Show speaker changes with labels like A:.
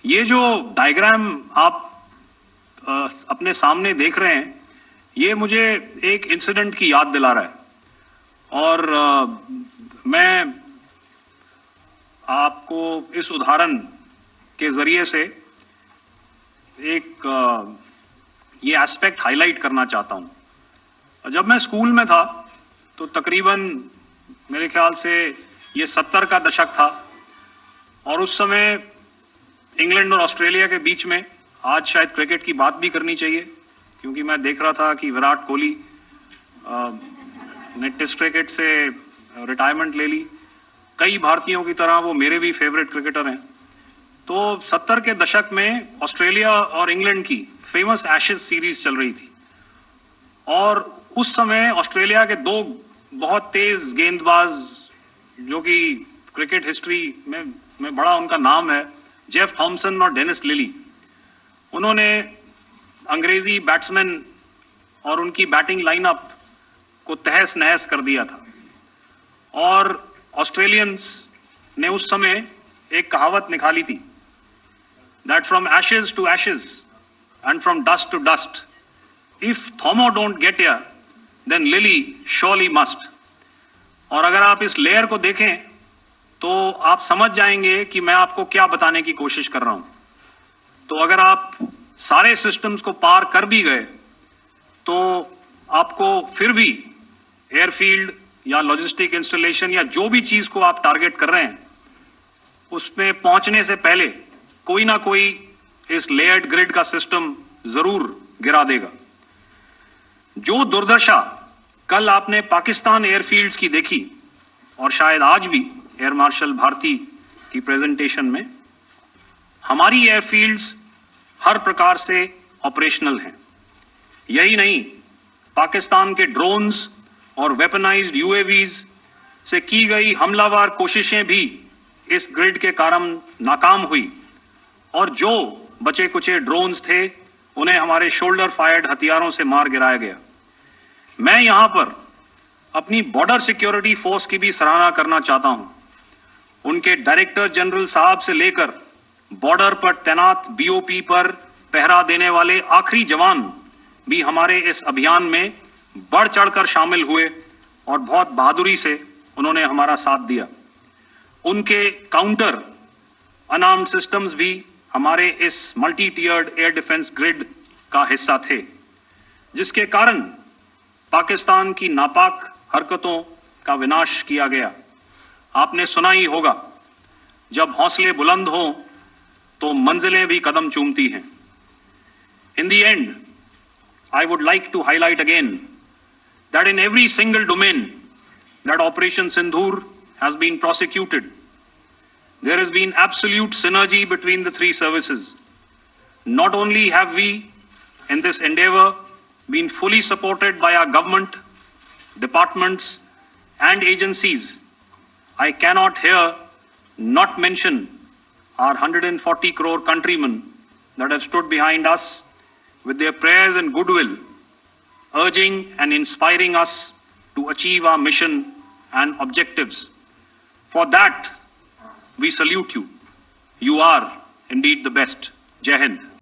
A: ये जो डायग्राम आप अपने सामने देख रहे हैं, ये मुझे एक इंसिडेंट की याद दिला रहा है और मैं आपको इस उदाहरण के जरिए से एक ये एस्पेक्ट हाईलाइट करना चाहता हूं। जब मैं स्कूल में था तो तकरीबन मेरे ख्याल से ये 70 का दशक था और उस समय इंग्लैंड और ऑस्ट्रेलिया के बीच में, आज शायद क्रिकेट की बात भी करनी चाहिए क्योंकि मैं देख रहा था कि विराट कोहली ने टेस्ट क्रिकेट से रिटायरमेंट ले ली। कई भारतीयों की तरह वो मेरे भी फेवरेट क्रिकेटर हैं। तो 70 के दशक में ऑस्ट्रेलिया और इंग्लैंड की फेमस एशेज सीरीज चल रही थी और उस समय ऑस्ट्रेलिया के दो बहुत तेज गेंदबाज, जो कि क्रिकेट हिस्ट्री में बड़ा उनका नाम है, जेफ थॉमसन और डेनिस लिली, उन्होंने अंग्रेजी बैट्समैन और उनकी बैटिंग लाइनअप को तहस नहस कर दिया था। और ऑस्ट्रेलियंस ने उस समय एक कहावत निकाली थी, that from ashes to ashes and from dust to dust, if Thommo don't get here then Lillee surely must. और अगर आप इस लेयर को देखें तो आप समझ जाएंगे कि मैं आपको क्या बताने की कोशिश कर रहा हूं। तो अगर आप सारे सिस्टम्स को पार कर भी गए तो आपको फिर भी एयरफील्ड या लॉजिस्टिक इंस्टॉलेशन या जो भी चीज को आप टारगेट कर रहे हैं उसमें पहुंचने से पहले कोई ना कोई इस लेयर्ड ग्रिड का सिस्टम जरूर गिरा देगा। जो दुर्दशा कल आपने पाकिस्तान एयरफील्ड्स की देखी और शायद आज भी एयर मार्शल भारती की प्रेजेंटेशन में, हमारी एयरफील्ड्स हर प्रकार से ऑपरेशनल हैं। यही नहीं, पाकिस्तान के ड्रोन्स और वेपनाइज्ड यूएवीज से की गई हमलावर कोशिशें भी इस ग्रिड के कारण नाकाम हुई और जो बचे कुचे ड्रोन्स थे उन्हें हमारे शोल्डर फायर्ड हथियारों से मार गिराया गया। मैं यहां पर अपनी बॉर्डर सिक्योरिटी फोर्स की भी सराहना करना चाहता हूं। उनके डायरेक्टर जनरल साहब से लेकर बॉर्डर पर तैनात बीओपी पर पहरा देने वाले आखिरी जवान भी हमारे इस अभियान में बढ़ चढ़कर शामिल हुए और बहुत बहादुरी से उन्होंने हमारा साथ दिया। उनके काउंटर अनार्म्ड सिस्टम्स भी हमारे इस मल्टी टियर्ड एयर डिफेंस ग्रिड का हिस्सा थे, जिसके कारण पाकिस्तान की नापाक हरकतों का विनाश किया गया। आपने सुना ही होगा, जब हौसले बुलंद हों तो मंजिलें भी कदम चूमती हैं। In the end, I would like to highlight again that in every single domain that Operation Sindoor has been prosecuted, there has been absolute synergy between the three services. Not only have we, in this endeavor, been fully supported by our government, departments, and agencies, I cannot here not mention our 140 crore countrymen that have stood behind us with their prayers and goodwill, urging and inspiring us to achieve our mission and objectives. For that, we salute you. You are indeed the best. Jai Hind.